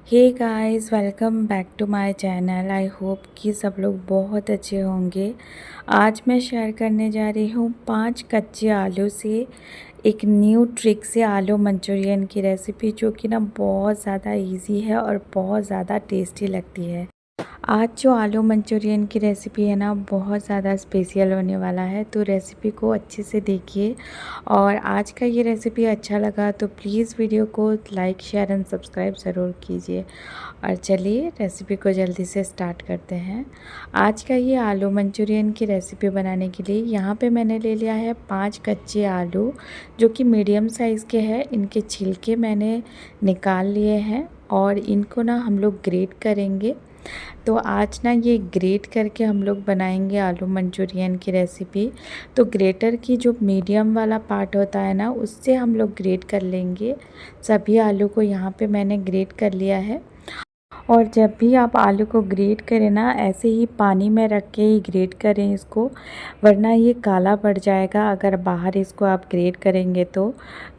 Hey guys, welcome back to my channel. I hope कि सब लोग बहुत अच्छे होंगे। आज मैं शेयर करने जा रही हूँ 5 कच्चे आलू से एक न्यू ट्रिक से आलू मंचूरियन की रेसिपी, जो कि ना बहुत ज़्यादा इजी है और बहुत ज़्यादा टेस्टी लगती है। आज जो आलू मंचूरियन की रेसिपी है ना, बहुत ज़्यादा स्पेशल होने वाला है, तो रेसिपी को अच्छे से देखिए। और आज का ये रेसिपी अच्छा लगा तो प्लीज़ वीडियो को लाइक शेयर एंड सब्सक्राइब ज़रूर कीजिए। और चलिए रेसिपी को जल्दी से स्टार्ट करते हैं। आज का ये आलू मंचूरियन की रेसिपी बनाने के लिए यहाँ पे मैंने ले लिया है 5 कच्चे आलू, जो कि मीडियम साइज़ के हैं। इनके छिलके मैंने निकाल लिए हैं और इनको ना हम लोग ग्रेट करेंगे। तो आज ना ये ग्रेट करके हम लोग बनाएंगे आलू मंचूरियन की रेसिपी। तो ग्रेटर की जो मीडियम वाला पार्ट होता है ना, उससे हम लोग ग्रेट कर लेंगे। सभी आलू को यहाँ पे मैंने ग्रेट कर लिया है। और जब भी आप आलू को ग्रेट करें ना, ऐसे ही पानी में रख के ही ग्रेट करें इसको, वरना ये काला पड़ जाएगा अगर बाहर इसको आप ग्रेट करेंगे तो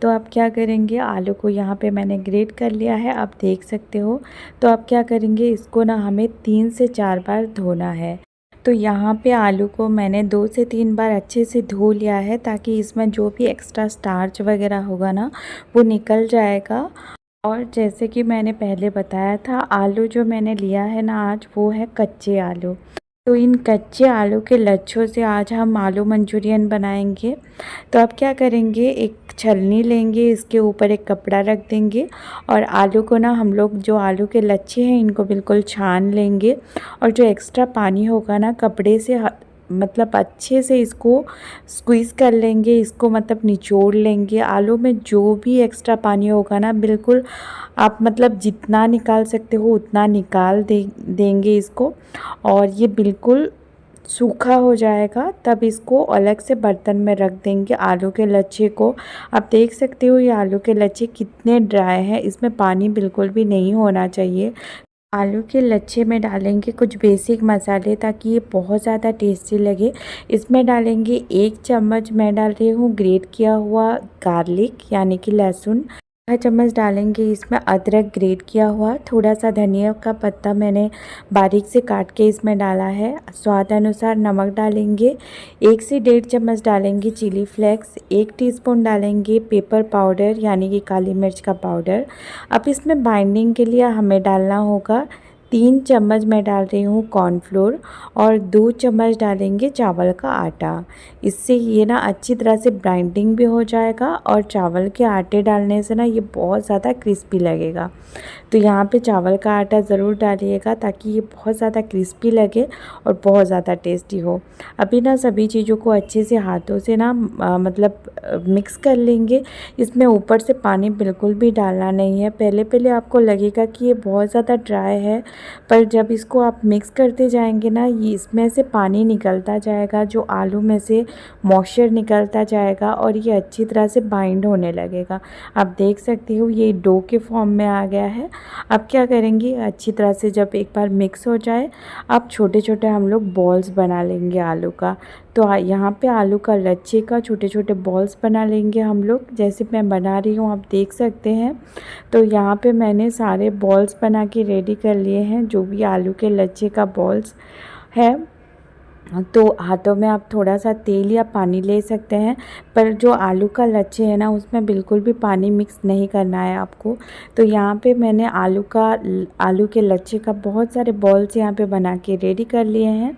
आप क्या करेंगे, आलू को यहाँ पे मैंने ग्रेट कर लिया है, आप देख सकते हो। तो आप क्या करेंगे, इसको ना हमें 3 से 4 बार धोना है। तो यहाँ पे आलू को मैंने 2 से 3 बार अच्छे से धो लिया है, ताकि इसमें जो भी एक्स्ट्रा स्टार्च वगैरह होगा ना, वो निकल जाएगा। और जैसे कि मैंने पहले बताया था, आलू जो मैंने लिया है ना आज, वो है कच्चे आलू। तो इन कच्चे आलू के लच्छों से आज हम आलू मंचूरियन बनाएंगे। तो आप क्या करेंगे, एक छलनी लेंगे, इसके ऊपर एक कपड़ा रख देंगे और आलू को ना हम लोग, जो आलू के लच्छे हैं, इनको बिल्कुल छान लेंगे। और जो एक्स्ट्रा पानी होगा ना, कपड़े से मतलब अच्छे से इसको स्क्वीज़ कर लेंगे, इसको मतलब निचोड़ लेंगे। आलू में जो भी एक्स्ट्रा पानी होगा ना, बिल्कुल आप मतलब जितना निकाल सकते हो उतना निकाल देंगे इसको। और ये बिल्कुल सूखा हो जाएगा, तब इसको अलग से बर्तन में रख देंगे आलू के लच्छे को। आप देख सकते हो ये आलू के लच्छे कितने ड्राई हैं, इसमें पानी बिल्कुल भी नहीं होना चाहिए। आलू के लच्छे में डालेंगे कुछ बेसिक मसाले, ताकि ये बहुत ज़्यादा टेस्टी लगे। इसमें डालेंगे 1 चम्मच, मैं डाल रही हूँ ग्रेट किया हुआ गार्लिक यानी कि लहसुन। आधा चम्मच डालेंगे इसमें अदरक ग्रेट किया हुआ। थोड़ा सा धनिया का पत्ता मैंने बारीक से काट के इसमें डाला है। स्वाद अनुसार नमक डालेंगे। 1 से 1.5 चम्मच डालेंगे चिली फ्लेक्स। 1 टीस्पून डालेंगे पेपर पाउडर यानी कि काली मिर्च का पाउडर। अब इसमें बाइंडिंग के लिए हमें डालना होगा 3 चम्मच मैं डाल रही हूँ कॉर्नफ्लोर और 2 चम्मच डालेंगे चावल का आटा। इससे ये ना अच्छी तरह से बाइंडिंग भी हो जाएगा, और चावल के आटे डालने से ना ये बहुत ज़्यादा क्रिस्पी लगेगा। तो यहाँ पे चावल का आटा ज़रूर डालिएगा, ताकि ये बहुत ज़्यादा क्रिस्पी लगे और बहुत ज़्यादा टेस्टी हो। अभी ना सभी चीज़ों को अच्छे से हाथों से ना मतलब मिक्स कर लेंगे। इसमें ऊपर से पानी बिल्कुल भी डालना नहीं है। पहले पहले आपको लगेगा कि ये बहुत ज़्यादा ड्राई है, पर जब इसको आप मिक्स करते जाएंगे ना, ये इसमें से पानी निकलता जाएगा, जो आलू में से मॉइस्चर निकलता जाएगा और ये अच्छी तरह से बाइंड होने लगेगा। आप देख सकते हो ये डो के फॉर्म में आ गया है। अब क्या करेंगे, अच्छी तरह से जब एक बार मिक्स हो जाए, अब छोटे छोटे हम लोग बॉल्स बना लेंगे आलू का। तो यहाँ पे आलू का लच्छे का छोटे छोटे बॉल्स बना लेंगे हम लोग, जैसे मैं बना रही हूँ, आप देख सकते हैं। तो यहाँ पे मैंने सारे बॉल्स बना के रेडी कर लिए हैं, जो भी आलू के लच्छे का बॉल्स है। तो हाथों में आप थोड़ा सा तेल या पानी ले सकते हैं, पर जो आलू का लच्छे है ना, उसमें बिल्कुल भी पानी मिक्स नहीं करना है आपको। तो यहाँ पे मैंने आलू के लच्छे का बहुत सारे बॉल्स यहाँ पे बना के रेडी कर लिए हैं।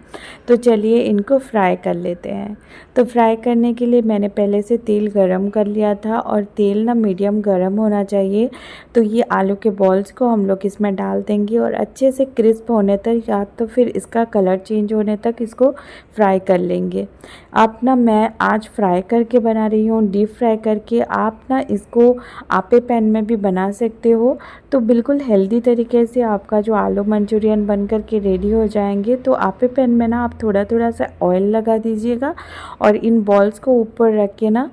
तो चलिए इनको फ्राई कर लेते हैं। तो फ्राई करने के लिए मैंने पहले से तेल गरम कर लिया था, और तेल ना मीडियम गरम होना चाहिए। तो ये आलू के बॉल्स को हम लोग इसमें डाल देंगे, और अच्छे से क्रिस्प होने तक या तो फिर इसका कलर चेंज होने तक इसको फ्राई कर लेंगे। आप ना, मैं आज फ्राई करके बना रही हूँ, डीप फ्राई करके। आप ना इसको आपे पैन में भी बना सकते हो। तो बिल्कुल हेल्दी तरीके से आपका जो आलू मंचूरियन बन कर के रेडी हो जाएंगे। तो आपे पैन में ना आप थोड़ा थोड़ा सा ऑयल लगा दीजिएगा, और इन बॉल्स को ऊपर रख के ना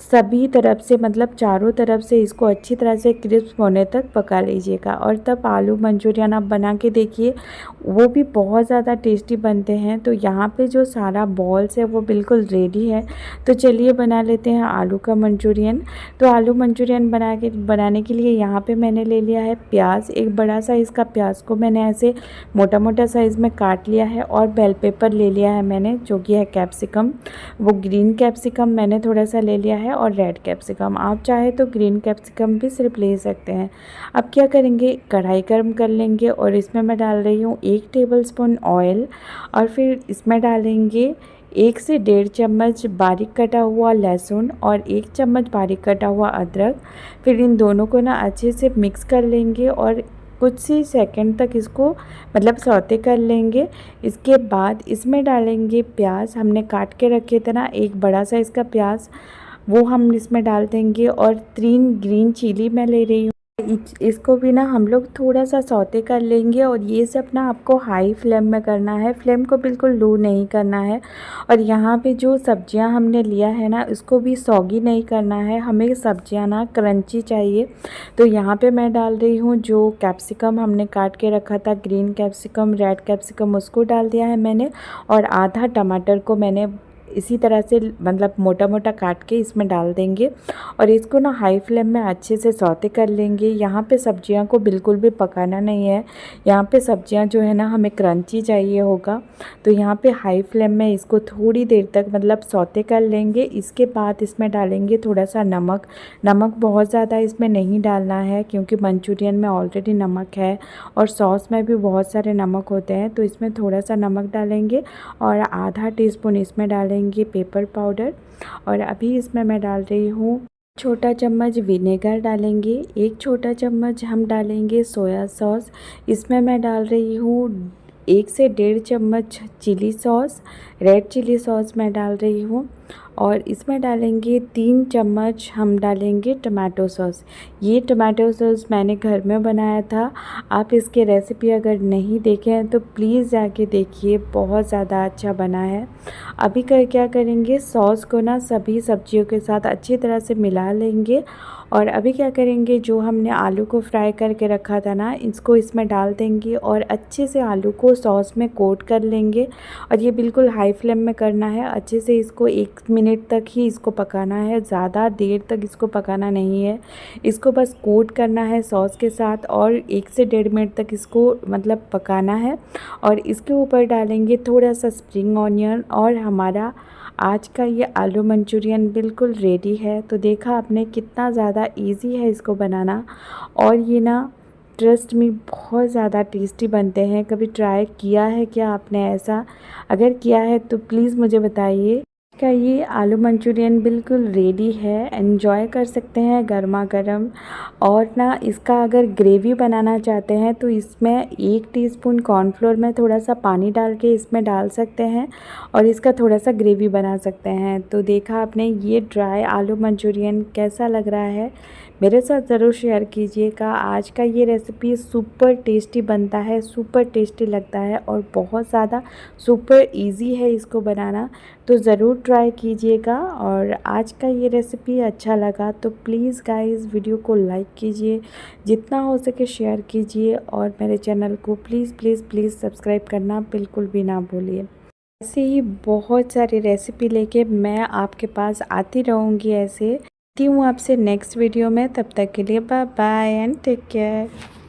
सभी तरफ से मतलब चारों तरफ से इसको अच्छी तरह से क्रिस्प होने तक पका लीजिएगा। और तब आलू मंचूरियन आप बना के देखिए, वो भी बहुत ज़्यादा टेस्टी बनते हैं। तो यहाँ पे जो सारा बॉल्स है वो बिल्कुल रेडी है। तो चलिए बना लेते हैं आलू का मंचूरियन। तो आलू मंचूरियन बनाने के लिए यहाँ पे मैंने ले लिया है प्याज। एक बड़ा साइज़ का प्याज को मैंने ऐसे मोटा मोटा साइज़ में काट लिया है। और बेल पेपर ले लिया है मैंने, जो कि है कैप्सिकम। वो ग्रीन कैप्सिकम मैंने थोड़ा सा ले लिया है और रेड कैप्सिकम। आप चाहे तो ग्रीन कैप्सिकम भी सिर्फ ले सकते हैं। अब क्या करेंगे, कढ़ाई गर्म कर लेंगे और इसमें मैं डाल रही हूँ 1 टेबलस्पून ऑयल। और फिर इसमें डालेंगे 1 से 1.5 चम्मच बारीक कटा हुआ लहसुन और 1 चम्मच बारीक कटा हुआ अदरक। फिर इन दोनों को ना अच्छे से मिक्स कर लेंगे और कुछ ही सेकंड तक इसको मतलब सौते कर लेंगे। इसके बाद इसमें डालेंगे प्याज, हमने काट के रखे थे ना एक बड़ा साइज़ का प्याज, वो हम इसमें डाल देंगे। और 3 ग्रीन चिली मैं ले रही हूँ, इसको भी ना हम लोग थोड़ा सा सौते कर लेंगे। और ये सब ना आपको हाई फ्लेम में करना है, फ्लेम को बिल्कुल लो नहीं करना है। और यहाँ पे जो सब्जियां हमने लिया है ना, उसको भी सौगी नहीं करना है, हमें सब्जियां ना क्रंची चाहिए। तो यहाँ पे मैं डाल रही हूँ जो कैप्सिकम हमने काट के रखा था, ग्रीन कैप्सिकम रेड कैप्सिकम, उसको डाल दिया है मैंने। और आधा टमाटर को मैंने इसी तरह से मतलब मोटा मोटा काट के इसमें डाल देंगे। और इसको ना हाई फ्लेम में अच्छे से सौते कर लेंगे। यहाँ पे सब्जियाँ को बिल्कुल भी पकाना नहीं है, यहाँ पे सब्जियाँ जो है ना हमें क्रंची चाहिए होगा। तो यहाँ पे हाई फ्लेम में इसको थोड़ी देर तक मतलब सौते कर लेंगे। इसके बाद इसमें डालेंगे थोड़ा सा नमक। नमक बहुत ज़्यादा इसमें नहीं डालना है क्योंकि मंचूरियन में ऑलरेडी नमक है और सॉस में भी बहुत सारे नमक होते हैं। तो इसमें थोड़ा सा नमक डालेंगे और आधा टीस्पून इसमें डालेंगे पेपर पाउडर। और अभी इसमें मैं डाल रही हूँ छोटा चम्मच विनेगर डालेंगे, 1 छोटा चम्मच हम डालेंगे सोया सॉस। इसमें मैं डाल रही हूँ 1 से 1.5 चम्मच chilli sauce, red chilli sauce मैं डाल रही हूँ। और इसमें डालेंगे 3 चम्मच हम डालेंगे टमाटो सॉस। ये टमाटो सॉस मैंने घर में बनाया था, आप इसके रेसिपी अगर नहीं देखे हैं तो प्लीज़ जाके देखिए, बहुत ज़्यादा अच्छा बना है। अभी क्या करेंगे, सॉस को ना सभी सब्जियों के साथ अच्छी तरह से मिला लेंगे। और अभी क्या करेंगे, जो हमने आलू को फ्राई करके रखा था ना, इसको इसमें डाल देंगे और अच्छे से आलू को सॉस में कोट कर लेंगे। और ये बिल्कुल हाई फ्लेम में करना है, अच्छे से इसको 1 मिनट तक ही इसको पकाना है, ज़्यादा देर तक इसको पकाना नहीं है। इसको बस कोट करना है सॉस के साथ और 1 से 1.5 मिनट तक इसको मतलब पकाना है। और इसके ऊपर डालेंगे थोड़ा सा स्प्रिंग ऑनियन और हमारा आज का ये आलू मंचूरियन बिल्कुल रेडी है। तो देखा आपने कितना ज़्यादा इजी है इसको बनाना। और ये ना ट्रस्ट में बहुत ज़्यादा टेस्टी बनते हैं। कभी ट्राई किया है क्या आपने ऐसा? अगर किया है तो प्लीज़ मुझे बताइए। का ये आलू मंचूरियन बिल्कुल रेडी है, एंजॉय कर सकते हैं गर्मा गर्म। और ना इसका अगर ग्रेवी बनाना चाहते हैं तो इसमें 1 टीस्पून कॉर्नफ्लोर में थोड़ा सा पानी डाल के इसमें डाल सकते हैं और इसका थोड़ा सा ग्रेवी बना सकते हैं। तो देखा आपने ये ड्राई आलू मंचूरियन कैसा लग रहा है, मेरे साथ ज़रूर शेयर कीजिएगा। आज का ये रेसिपी सुपर टेस्टी बनता है, सुपर टेस्टी लगता है और बहुत ज़्यादा सुपर इजी है इसको बनाना। तो ज़रूर ट्राई कीजिएगा। और आज का ये रेसिपी अच्छा लगा तो प्लीज़ गाइस वीडियो को लाइक कीजिए, जितना हो सके शेयर कीजिए और मेरे चैनल को प्लीज़ प्लीज़ प्लीज़ सब्सक्राइब करना बिल्कुल भी ना भूलिए। ऐसे ही बहुत सारी रेसिपी लेके मैं आपके पास आती रहूँगी। ऐसे मिलती हूँ आपसे नेक्स्ट वीडियो में, तब तक के लिए bye bye and take care.